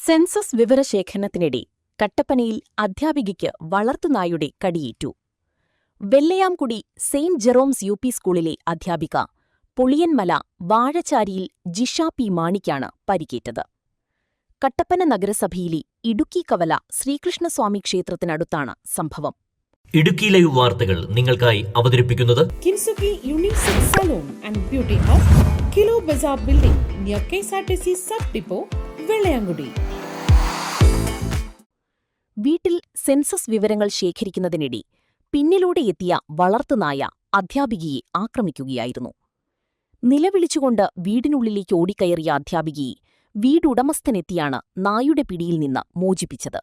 Census വിവരശേഖരണത്തിനിടെ കട്ടപ്പനയിൽ അധ്യാപികയ്ക്ക് വളർത്തുനായുടെ കടിയേറ്റു. Vellayamkudy Saint Jerome's U P സ്കൂളിലെ അധ്യാപിക പുളിയൻമല വാഴച്ചാരിയിൽ ജിഷ പി മാണിക്കാണ് പരിക്കേറ്റത്. കട്ടപ്പന നഗരസഭയിലെ ഇടുക്കി കവല ശ്രീകൃഷ്ണസ്വാമി ക്ഷേത്രത്തിനടുത്താണ് സംഭവം. ഇടുക്കി ലൈവ് വാർത്തകൾ നിങ്ങൾക്കായി അവതരിപ്പിക്കുന്നത് Kinsuki unisex salon and beauty hub, kilo bazaar building near KSRTC sub depot, Vellayamkudy. വീട്ടിൽ സെൻസസ് വിവരങ്ങൾ ശേഖരിക്കുന്നതിനിടെ പിന്നിലൂടെ എത്തിയ വളർത്തുനായ അധ്യാപികയെ ആക്രമിക്കുകയായിരുന്നു. നിലവിളിച്ചുകൊണ്ട് വീടിനുള്ളിലേക്ക് ഓടിക്കയറിയ അധ്യാപികയെ വീടുടമസ്ഥനെത്തിയാണ് നായുടെ പിടിയിൽ നിന്ന് മോചിപ്പിച്ചത്.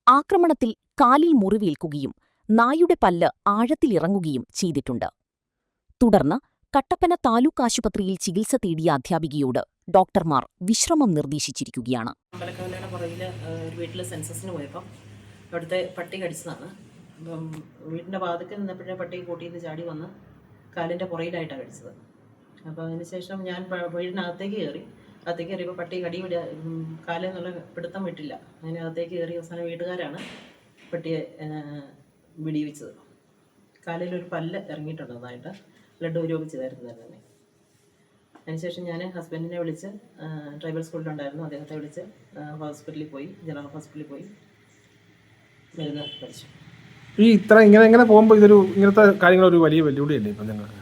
ആക്രമണത്തിൽ കാലിൽ മുറിവേൽക്കുകയും നായുടെ പല്ല് ആഴത്തിലിറങ്ങുകയും ചെയ്തിട്ടുണ്ട്. തുടർന്ന് കട്ടപ്പന താലൂക്ക് ആശുപത്രിയിൽ ചികിത്സ തേടിയ അധ്യാപികയോട് ഡോക്ടർമാർ വിശ്രമം നിർദ്ദേശിച്ചിരിക്കുകയാണ്. അമ്പലക്കവലയുടെ പുറകിൽ ഒരു വീട്ടിൽ സെൻസസിന് പോയപ്പം അവിടുത്തെ പട്ടി കടിച്ചതാണ്. അപ്പം വീടിൻ്റെ വാതിൽക്കൽ നിന്നപ്പോഴേ പട്ടി കൂട്ടിന്ന് ചാടി വന്ന് കാലിൻ്റെ പുറയിലായിട്ടാണ് കടിച്ചത്. അപ്പോൾ അതിനുശേഷം ഞാൻ വീടിനകത്തേക്ക് കയറിയപ്പോൾ പട്ടി കാലിൽ നിന്നുള്ള പിടുത്തം വിട്ടില്ല. അതിനകത്തേക്ക് കയറി അവസാനം വീട്ടുകാരാണ് പട്ടിയെ വെടിവെച്ചത്. കാലിലൊരു പല്ല് ഇറങ്ങിയിട്ടുണ്ട്, നന്നായിട്ട് ബ്ലഡ് ഉപയോഗിച്ചതായിരുന്നു തന്നെ. അതിനുശേഷം ഞാൻ ഹസ്ബൻഡിനെ വിളിച്ച്, ട്രൈബൽ സ്കൂളിലുണ്ടായിരുന്നു, അദ്ദേഹത്തെ വിളിച്ച് ഹോസ്പിറ്റലിൽ പോയി, ജനറൽ ഹോസ്പിറ്റലിൽ പോയി മരുന്ന് കഴിച്ചു. ഇങ്ങനെ പോകുമ്പോൾ ഇങ്ങനത്തെ കാര്യങ്ങൾ ഒരു വലിയ വെല്ലുവിളിയല്ലേ ഇപ്പം നിങ്ങൾക്ക്?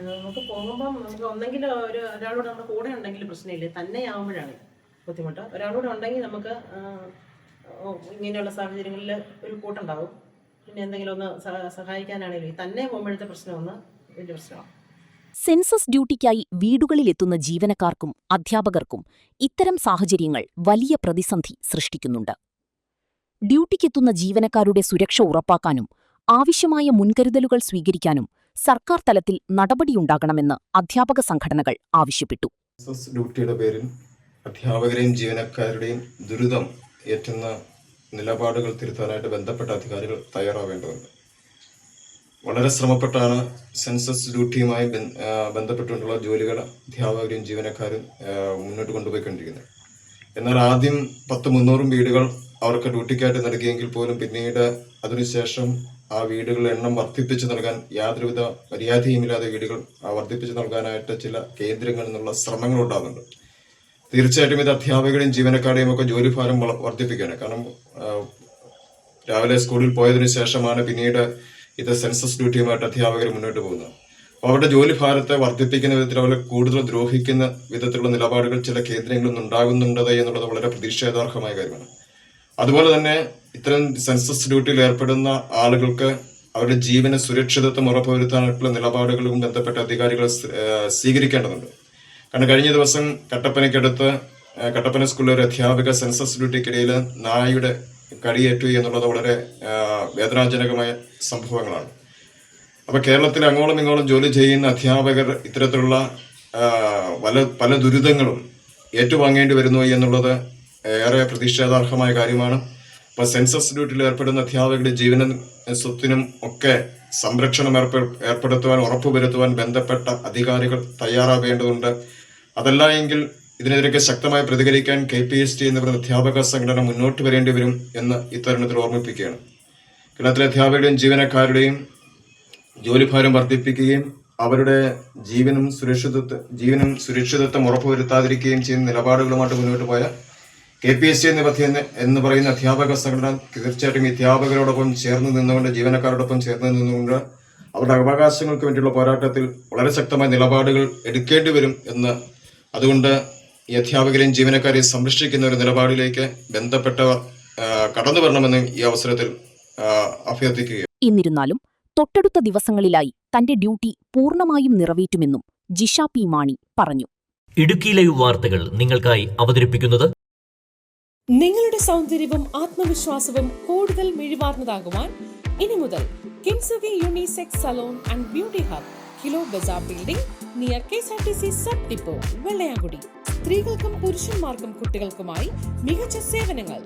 നമുക്ക് പോകുമ്പം നമുക്ക് ഒന്നെങ്കിൽ ഒരാളോട് നമ്മുടെ കൂടെ ഉണ്ടെങ്കിൽ പ്രശ്നമില്ല, തന്നെയാവുമ്പോഴാണ് ബുദ്ധിമുട്ട്. ഒരാളോട് ഉണ്ടെങ്കിൽ നമുക്ക് ഇങ്ങനെയുള്ള സാഹചര്യങ്ങളിൽ ഒരു കൂട്ടുണ്ടാവും. പിന്നെ എന്തെങ്കിലും ഒന്ന് സഹായിക്കാനാണെങ്കിലും തന്നെ പോകുമ്പോഴത്തെ പ്രശ്നമൊന്ന് വലിയ പ്രശ്നമാണ്. സെൻസസ് ഡ്യൂട്ടിക്കായി വീടുകളിലെത്തുന്ന ജീവനക്കാർക്കും അധ്യാപകർക്കും ഇത്തരം സാഹചര്യങ്ങൾ വലിയ പ്രതിസന്ധി സൃഷ്ടിക്കുന്നുണ്ട്. ഡ്യൂട്ടിക്കെത്തുന്ന ജീവനക്കാരുടെ സുരക്ഷ ഉറപ്പാക്കാനും ആവശ്യമായ മുൻകരുതലുകൾ സ്വീകരിക്കാനും സർക്കാർ തലത്തിൽ നടപടിയുണ്ടാകണമെന്ന് അധ്യാപക സംഘടനകൾ ആവശ്യപ്പെട്ടു. സെൻസസ് ഡ്യൂട്ടിയുടെ പേരിൽ അധ്യാപകരെയും ജീവനക്കാരുടെയും ദുരിതം ഏറ്റുന്ന നിലപാടുകൾ തിരുത്താനായിട്ട് ബന്ധപ്പെട്ട അധികാരികൾ തയ്യാറാവേണ്ടതുണ്ട്. വളരെ ശ്രമപ്പെട്ടാണ് സെൻസസ് ഡ്യൂട്ടിയുമായി ബന്ധപ്പെട്ടുകൊണ്ടുള്ള ജോലികൾ അധ്യാപകരും ജീവനക്കാരും മുന്നോട്ട് കൊണ്ടുപോയിക്കൊണ്ടിരിക്കുന്നത്. എന്നാൽ ആദ്യം 300 വീടുകൾ അവർക്ക് ഡ്യൂട്ടിക്കായിട്ട് നൽകിയെങ്കിൽ പോലും പിന്നീട് അതിനുശേഷം ആ വീടുകളുടെ എണ്ണം വർദ്ധിപ്പിച്ചു നൽകാൻ യാതൊരുവിധ മര്യാദയുമില്ലാതെ വീടുകൾ വർദ്ധിപ്പിച്ചു നൽകാനായിട്ട് ചില കേന്ദ്രങ്ങളിൽ നിന്നുള്ള ശ്രമങ്ങൾ ഉണ്ടാകുന്നുണ്ട്. തീർച്ചയായിട്ടും ഇത് അധ്യാപകരുടെയും ജീവനക്കാരുടെയും ഒക്കെ ജോലിഭാരം വർദ്ധിപ്പിക്കുകയാണ്. കാരണം രാവിലെ സ്കൂളിൽ പോയതിനു ശേഷമാണ് പിന്നീട് ഇത് സെൻസസ് ഡ്യൂട്ടിയുമായിട്ട് അധ്യാപകർ മുന്നോട്ട് പോകുന്നത്. അപ്പോൾ അവരുടെ ജോലിഭാരത്തെ വർദ്ധിപ്പിക്കുന്ന വിധത്തിൽ അവരെ കൂടുതൽ ദ്രോഹിക്കുന്ന വിധത്തിലുള്ള നിലപാടുകൾ ചില കേന്ദ്രങ്ങളിൽ നിന്നുണ്ടാകുന്നുണ്ടത് എന്നുള്ളത് വളരെ പ്രതിഷേധാർഹമായ കാര്യമാണ്. അതുപോലെ തന്നെ ഇത്തരം സെൻസസ് ഡ്യൂട്ടിയിൽ ഏർപ്പെടുന്ന ആളുകൾക്ക് അവരുടെ ജീവന സുരക്ഷിതത്വം ഉറപ്പുവരുത്താനായിട്ടുള്ള നിലപാടുകളും ബന്ധപ്പെട്ട അധികാരികൾ സ്വീകരിക്കേണ്ടതുണ്ട്. കാരണം കഴിഞ്ഞ ദിവസം കട്ടപ്പനയ്ക്കടുത്ത് കട്ടപ്പന സ്കൂളിലെ ഒരു അധ്യാപിക സെൻസസ് ഡ്യൂട്ടിക്കിടയിൽ നായയുടെ കടിയേറ്റു എന്നുള്ളത് വളരെ വേദനാജനകമായ സംഭവങ്ങളാണ്. അപ്പൊ കേരളത്തിൽ അങ്ങോളം ഇങ്ങോളം ജോലി ചെയ്യുന്ന അധ്യാപകർ ഇത്തരത്തിലുള്ള പല ദുരിതങ്ങളും ഏറ്റുവാങ്ങേണ്ടി വരുന്നു എന്നുള്ളത് ഏറെ പ്രതിഷേധാർഹമായ കാര്യമാണ്. അപ്പൊ സെൻസസ് ഡ്യൂട്ടിയിൽ ഏർപ്പെടുന്ന അധ്യാപകരുടെ ജീവനും സ്വത്തിനും ഒക്കെ സംരക്ഷണം ഏർപ്പെടുത്തുവാൻ ഉറപ്പുവരുത്തുവാൻ ബന്ധപ്പെട്ട അധികാരികൾ തയ്യാറാവേണ്ടതുണ്ട്. അതല്ല എങ്കിൽ ഇതിനെതിരെ ശക്തമായി പ്രതികരിക്കാൻ KPST എന്ന് പറയുന്ന അധ്യാപക സംഘടന മുന്നോട്ട് വരേണ്ടി വരും എന്ന് ഇത്തരുണത്തിൽ ഓർമ്മിപ്പിക്കുകയാണ്. കേരളത്തിലെ അധ്യാപകരുടെയും ജീവനക്കാരുടെയും ജോലിഭാരം വർദ്ധിപ്പിക്കുകയും അവരുടെ ജീവനും സുരക്ഷിതത്വം ഉറപ്പുവരുത്താതിരിക്കുകയും ചെയ്യുന്ന നിലപാടുകളുമായിട്ട് മുന്നോട്ട് പോയ KPST എന്ന് പറയുന്ന അധ്യാപക സംഘടന തീർച്ചയായിട്ടും അധ്യാപകരോടൊപ്പം ചേർന്ന് നിന്നുകൊണ്ട്, ജീവനക്കാരോടൊപ്പം ചേർന്ന് നിന്നുകൊണ്ട് അവരുടെ അവകാശങ്ങൾക്ക് വേണ്ടിയുള്ള പോരാട്ടത്തിൽ വളരെ ശക്തമായ നിലപാടുകൾ എടുക്കേണ്ടി വരും എന്ന്, അതുകൊണ്ട് ഈ അധ്യാപകരെയും ജീവനക്കാരെയും സംരക്ഷിക്കുന്ന ഒരു നിലപാടിലേക്ക് ബന്ധപ്പെട്ടവർ കടന്നു വരണമെന്ന് ഈ അവസരത്തിൽ അഭ്യർത്ഥിക്കുകയാണ്. എന്നിരുന്നാലും തൊട്ടടുത്ത ദിവസങ്ങളിലായി തന്റെ ഡ്യൂട്ടി പൂർണ്ണമായും നിറവേറ്റുമെന്നും ജിഷ പി മാണി പറഞ്ഞു. ഇടുക്കി ലൈവ് വാർത്തകൾ നിങ്ങൾക്കായി അവതരിപ്പിക്കുന്നത് നിങ്ങളുടെ സൗന്ദര്യവും ആത്മവിശ്വാസവും കൂടുതൽ മിഴിവാർന്നതാകുവാൻ ഇനി മുതൽ Kinsuki unisex salon and beauty hub, kilo bazaar building near KSRTC sub depot, Vellayamkudy. സ്ത്രീകൾക്കും പുരുഷന്മാർക്കും കുട്ടികൾക്കുമായി മികച്ച സേവനങ്ങൾ.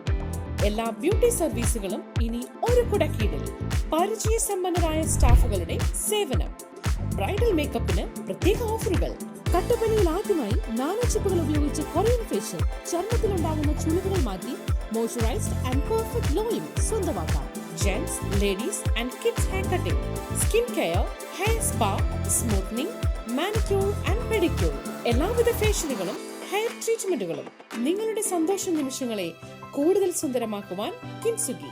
എല്ലാ ബ്യൂട്ടി സർവീസുകളും ഇനി ഒരു കുടക്കീഴിൽ. പരിചയസമ്പന്നരായ സ്റ്റാഫുകളുടെ സേവനം. ബ്രൈഡൽ മേക്കപ്പിന് പ്രത്യേക ഓഫറുകൾ. കട്ടപ്പനയിൽ ആദ്യമായി നാനോച്ചിപ്പുകൾ ഉപയോഗിച്ച് കൊറിയൻ ഫേഷ്യൽ, ചർമ്മത്തിലുണ്ടാകുന്ന ചുളിവുകൾ മാറ്റി മോയ്സ്ചറൈസ്ഡ് ആൻഡ് പെർഫെക്റ്റ് ഗ്ലോയും സ്വന്തമാക്കാം. Gents, ladies and kids hair cutting, skin care, hair spa, smoothening, manicure and pedicure, എല്ലാവിധ ഫേഷ്യലുകളും ഹെയർ ട്രീറ്റ്മെന്റുകളും നിങ്ങളുടെ സന്തോഷ നിമിഷങ്ങളെ കൂടുതൽ സുന്ദരമാക്കുവാൻ കിൻസുഗി.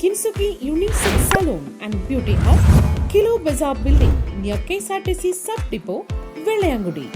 Kinsugi Unisex Salon and Beauty Hub, Kilo Bazaar Building near KSRTC Sub Depot, Velayangudi.